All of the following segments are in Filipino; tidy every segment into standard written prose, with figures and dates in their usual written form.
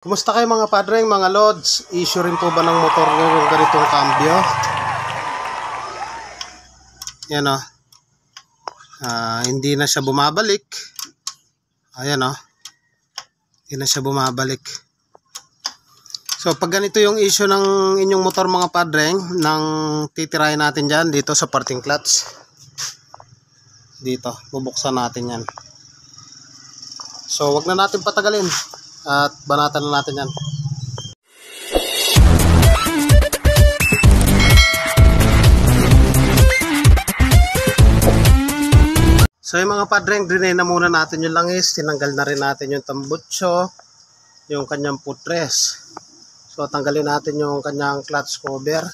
Kumusta kayo mga padreng, mga lods? Issue rin po ba ng motor nyo yung ganitong cambio? Yan o. Hindi na siya bumabalik. Ayan o. Hindi na siya bumabalik. So pag ganito yung issue ng inyong motor mga padreng, nang titirahin natin dyan dito sa parting clutch. Dito, bubuksan natin yan. So wag na natin patagalin. At banatan na natin yan. So yung mga padreng, drinay na muna natin yung langis. Tinanggal na rin natin yung tambutso, yung kanyang footrest. So tanggalin natin yung kanyang clutch cover.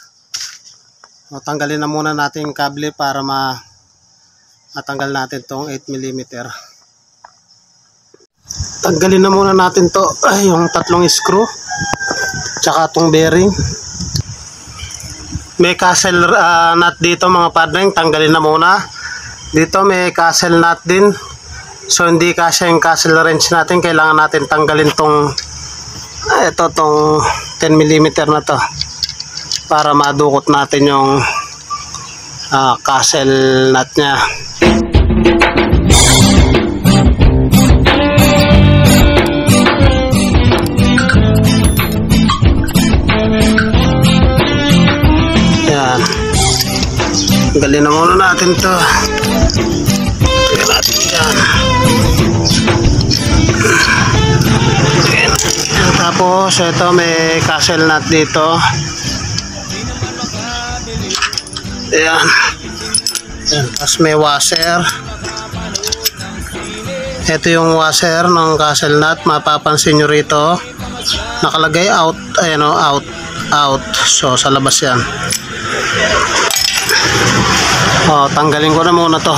So, tanggalin na muna natin yung kable para matanggal natin tong 8mm. Tanggalin na muna natin to, yung tatlong screw tsaka tong bearing. May castle nut dito mga padreng, tanggalin na muna. Dito may castle nut din, so hindi kasya yung castle wrench natin. Kailangan natin tanggalin tong tong 10mm na to para madukot natin yung castle nut nya. Tanggalin na muna natin to. Tanggalin natin yan. Tapos ito may castle nut dito. Ayan. Tapos may washer. Ito yung washer ng castle nut. Mapapansin nyo rito nakalagay out. Ayan o, out. So sa labas yan. Tanggalin ko na muna to.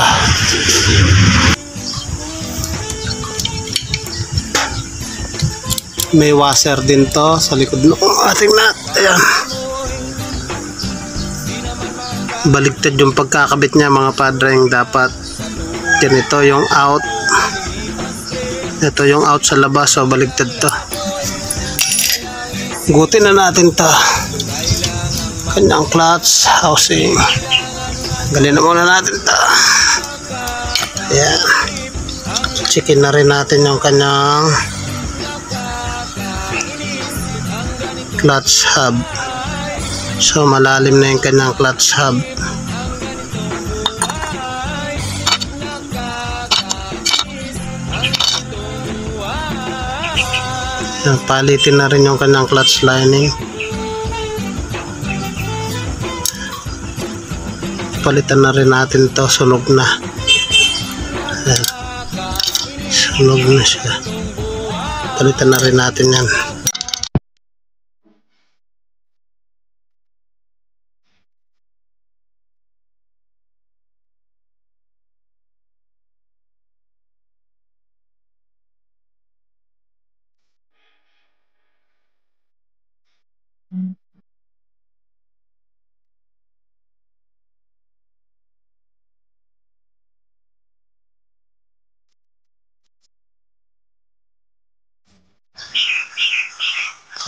May washer din to sa likod ng ating nut. Ayan. Baligtad yung pagkakabit niya mga padreng. Dapat ganito yung out. Ito yung out sa labas. So baligtad to. Gutin na natin to. Kanyang clutch housing. Galin na muna natin ito. Ayan. Checkin na rin natin yung kanyang clutch hub. So malalim na yung kanyang clutch hub. Ayan, palitin na rin yung kanyang clutch lining. Palitan na rin natin to, sunog na. Ayan. Sunog na siya. Palitan na rin natin yan.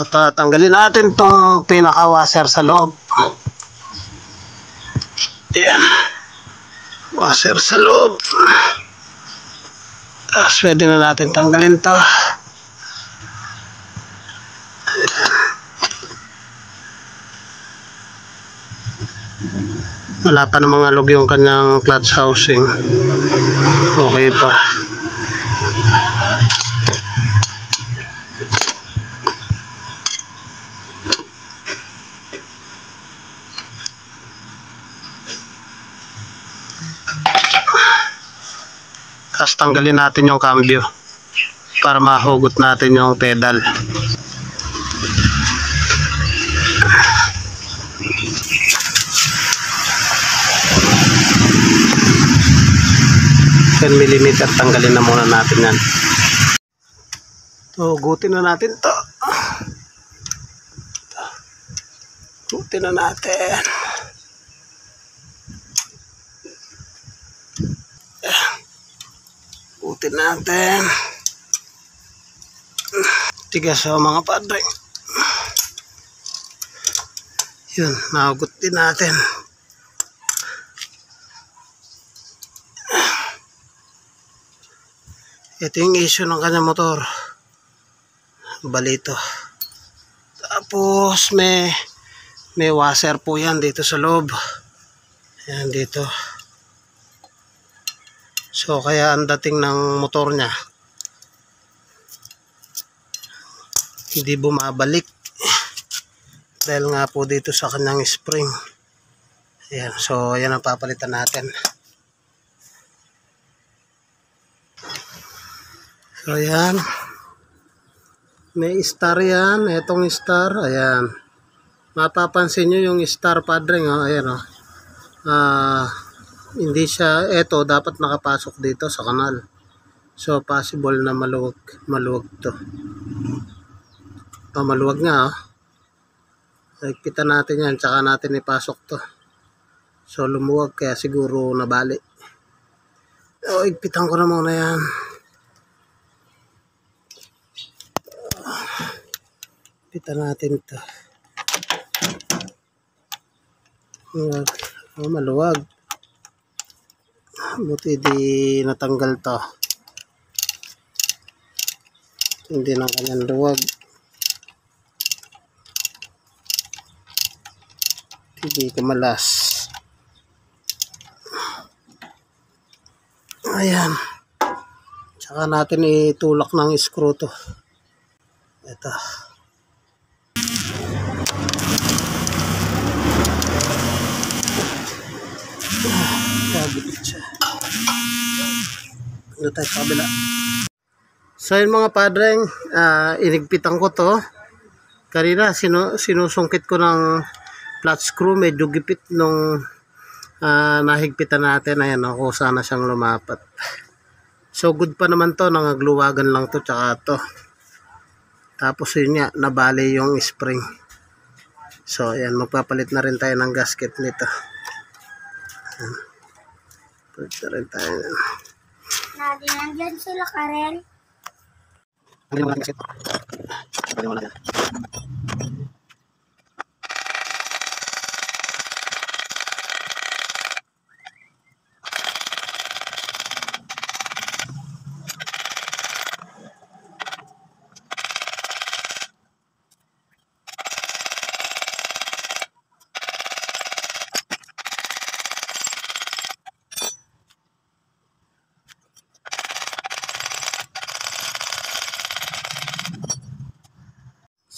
So, tatanggalin natin itong pinaka-washer sa loob. Ayan. Washer sa loob. Tapos pwede na natin tanggalin ito. Wala pa namang alog yung kanyang clutch housing. Okay pa. Tapos tanggalin natin yung cambio para mahugot natin yung pedal. Mm, tanggalin na muna natin yan. So, gutin na natin to. Gutin na natin. Gutin natin. tigas mga padre. Yun, nahugot din natin. Ito yung issue ng kanyang motor. Balito. Tapos may washer po yan dito sa loob. Ayan dito. So kaya ang dating ng motor niya hindi bumabalik. Dahil nga po dito sa kanyang spring. Ayan, so yan ang papalitan natin. So ayan. May star yan. Itong star. Ayan. Mapapansin nyo yung star padre. Oh. Ayan o. Hindi siya. Ito dapat nakapasok dito sa kanal. So possible na maluwag to. Maluwag nga. Oh. Higpitan natin yan. Tsaka natin ipasok to. So lumuwag. Kaya siguro nabali. O higpitan ko na muna yan. Higpitan natin to. Maluwag. Buti di natanggal to. Hindi ng kanyang luwag. Hindi kumalas. Ayan. Tsaka natin itulak ng screw to. Ito. Kabit siya. Ano tayo sa kabila? So yun mga padreng, inigpitan ko to. Kanina sinusungkit ko ng flat screw, medyo gipit nung nahigpitan natin. Ayan ako, sana siyang lumapat. So good pa naman to, nangagluwagan lang to tsaka to. Tapos yun nga, nabali yung spring. So ayan, magpapalit na rin tayo ng gasket nito. Ayan. Palit na rin tayo. Nandyan sila, Karen. Pwede mo lang gasket. Pwede mo lang yan.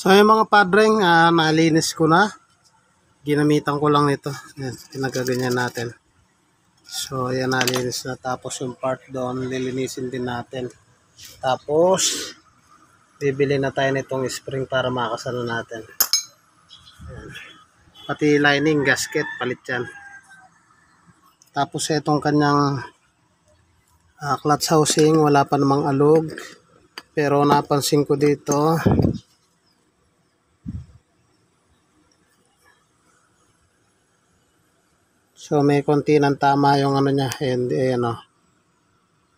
So yung mga padreng, nalinis ko na. Ginamitan ko lang ito. Yan, pinagaganyan natin. So yan, nalinis na. Tapos yung part doon, lilinisin din natin. Tapos, bibili na tayo nitong spring para makasalo natin. Yan. Pati lining, gasket, palit yan. Tapos itong kanyang clutch housing, wala pa namang alog. Pero napansin ko dito, so may konti ng tama yung ano niya, and ano,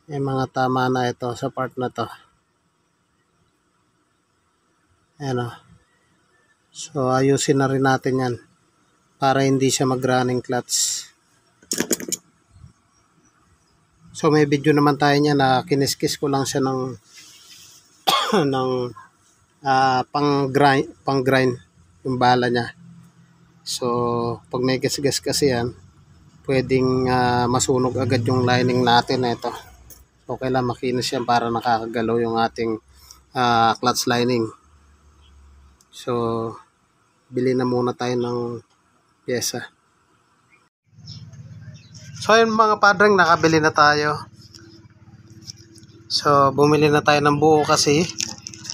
may mga tama na ito sa part na to. Ayan o. So ayusin na rin natin yan para hindi siya mag-running clutch. So may video naman tayo niya na kiniskis ko lang siya ng ng pang grind yung bala niya. So pag may gas-gas kasi yan, pwedeng masunog agad yung lining natin ito. So kailangan makinis yan para nakakagalaw yung ating clutch lining. So bili na muna tayo ng pyesa. So yun mga padreng, nakabili na tayo. So bumili na tayo ng buo kasi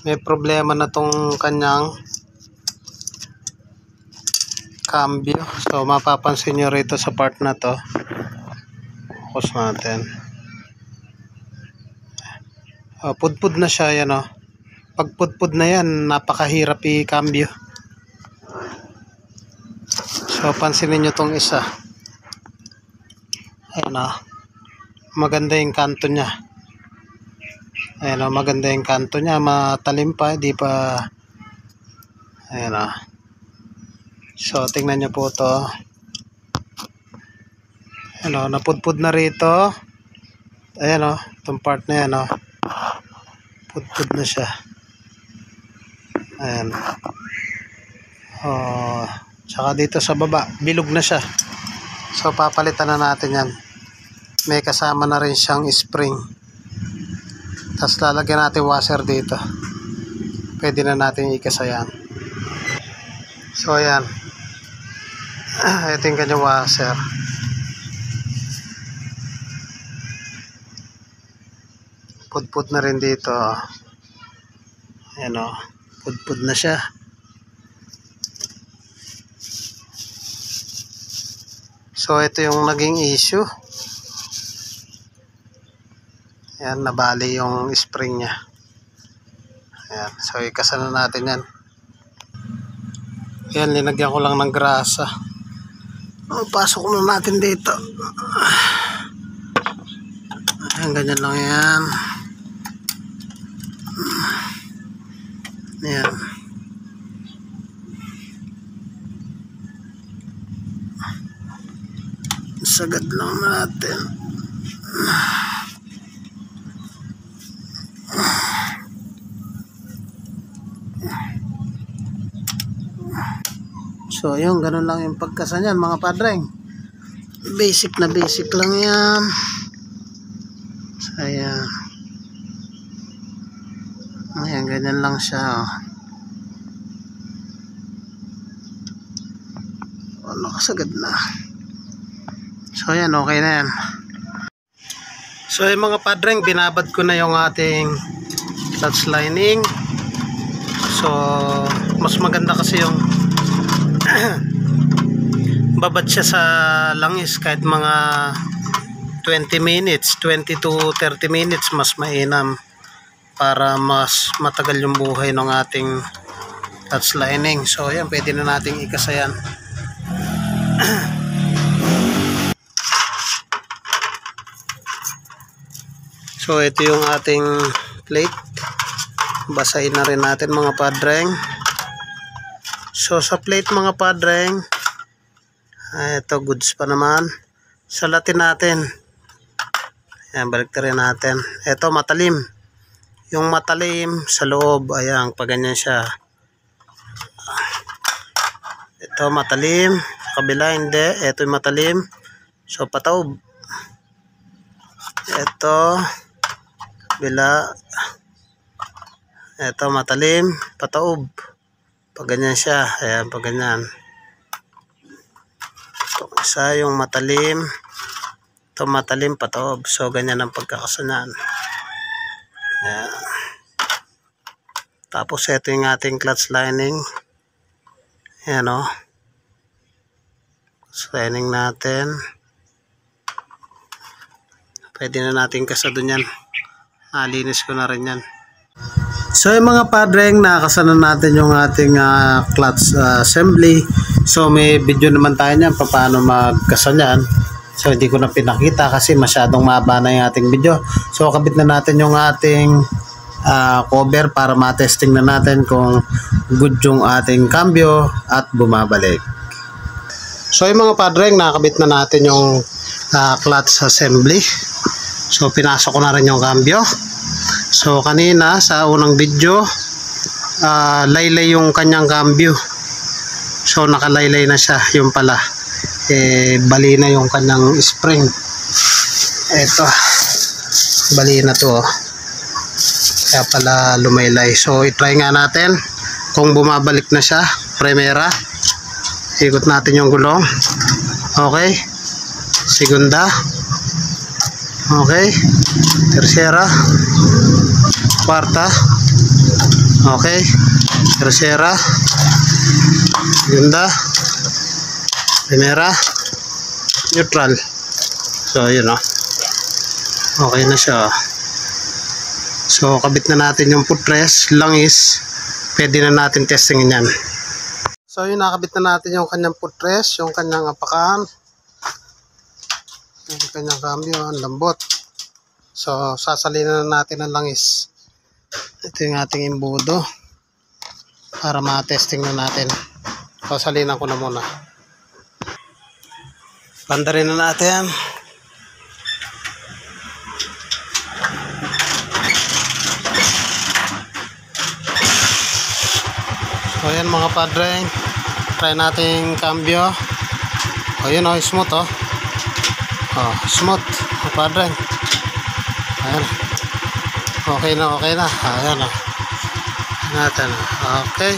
may problema na tong kanyang cambio. So mapapansin nyo rito sa part na to. Focus natin. Pudpud na siya, yan o. Pag pudpud na yan, napakahirap i-cambio. So pansinin nyo tong isa. Ayan o. Maganda yung kanto niya. Ayan o, maganda yung kanto niya. Matalim pa, hindi pa. Ayan o. So, tingnan nyo po to. Ayan o, napudpud na rito. Ayan o, itong part na yan o. Pudpud na siya. Ayan. O, tsaka dito sa baba, bilog na siya. So, papalitan na natin yan. May kasama na rin siyang spring. Tapos lalagyan natin washer dito. Pwede na natin ikasa yan. So, ayan. Ito yung kanyang washer. Pudpud na rin dito. Ayan o. Pudpud na siya. So, ito yung naging issue. Ayan, nabali yung spring niya. Ayan. So, ikasa na natin yan. Ayan, linagyan ko lang ng grasa. Pasok na natin dito. Ayan, ganyan lang yan. Ayan. Sagad lang natin. So, yun, ganun lang yung pagkasa niyan, mga padreng. Basic na basic lang yan. So, ayan. Ayan, ganyan lang siya. Oh, nakasagad na. So, ayan, okay na yan. So, yung mga padreng, binabad ko na yung ating clutch lining. So, mas maganda kasi yung babad siya sa langis kahit mga 20 minutes, 20 to 30 minutes, mas mainam para mas matagal yung buhay ng ating clutch lining. So, ayan, pwede na nating ikasa yan. So, ito yung ating plate. Basahin na rin natin, mga padreng. So, sa plate, mga padreng, ito, goods pa naman. Salatin natin. Ayan, balik rin natin. Ito, matalim. Yung matalim sa loob, ayan, pag ganyan siya. Ito, matalim. Sa kabila, hindi. Ito yung matalim. So, pataob. Ito, kabila. Ito, matalim. Pataob. Pag ganyan siya, ayan, pag ganyan. Ito, isa yung matalim. Ito, matalim, pataob. So, ganyan ang pagkakasanan. Ayan. Tapos, ito yung ating clutch lining. Ayan, o. Clutch lining natin. Pwede na natin kasado yan. Nalinis ko na rin yan. So, yung mga padreng, nakakasana natin yung ating clutch assembly. So, may video naman tayo niyan paano magkasa niyan. So, hindi ko na pinakita kasi masyadong mahaba na yung ating video. So, kabit na natin yung ating cover para matesting na natin kung good yung ating cambio at bumabalik. So, yung mga padreng, nakakabit na natin yung clutch assembly. So, pinasok ko na rin yung cambio. So, kanina sa unang video, laylay yung kanyang cambio. So, nakalaylay na siya. Yung pala, bali na yung kanyang spring. Eto, bali na to. Kaya pala lumaylay. So, itry nga natin kung bumabalik na siya. Primera. Ikot natin yung gulong. Okay. Segunda. Okay. Tercera. Kwarta. Okay. Tercera. Segunda. Primera. Neutral. So, yun o. Okay na siya. So, kabit na natin yung footrest, langis. Pwede na natin testingin yan. So, yun, nakabit na natin yung kanyang footrest, yung kanyang apakan. Yung kanyang cambio, ang lambot. So, sasalinan na natin ang langis. Ito yung ating imbudo para ma-testing na natin. Sasalinan ko na muna. Bandarin na natin. So, ayan mga padre. Try natin cambio. O, yun o, smooth o. O, smooth. Mga padre. Ayan. Okay na, okay na. Ayan o. Natin. Okay.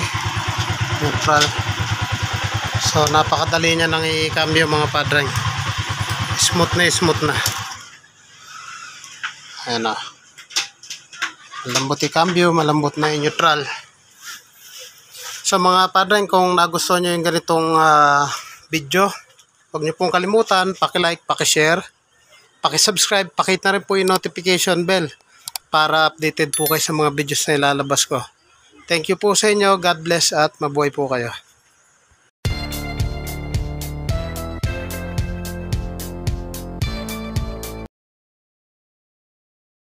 Neutral. So, napakadali niya nang i-cambio mga padre. Smooth na. Ayan o. Malambot i-cambio, malambot na i-neutral. So mga padre, kung nagustuhan nyo yung ganitong video, huwag nyo pong kalimutan, paki-like, paki-share, paki-subscribe, pakit na rin po yung notification bell para updated po kayo sa mga videos na ilalabas ko. Thank you po sa inyo, God bless at mabuhay po kayo.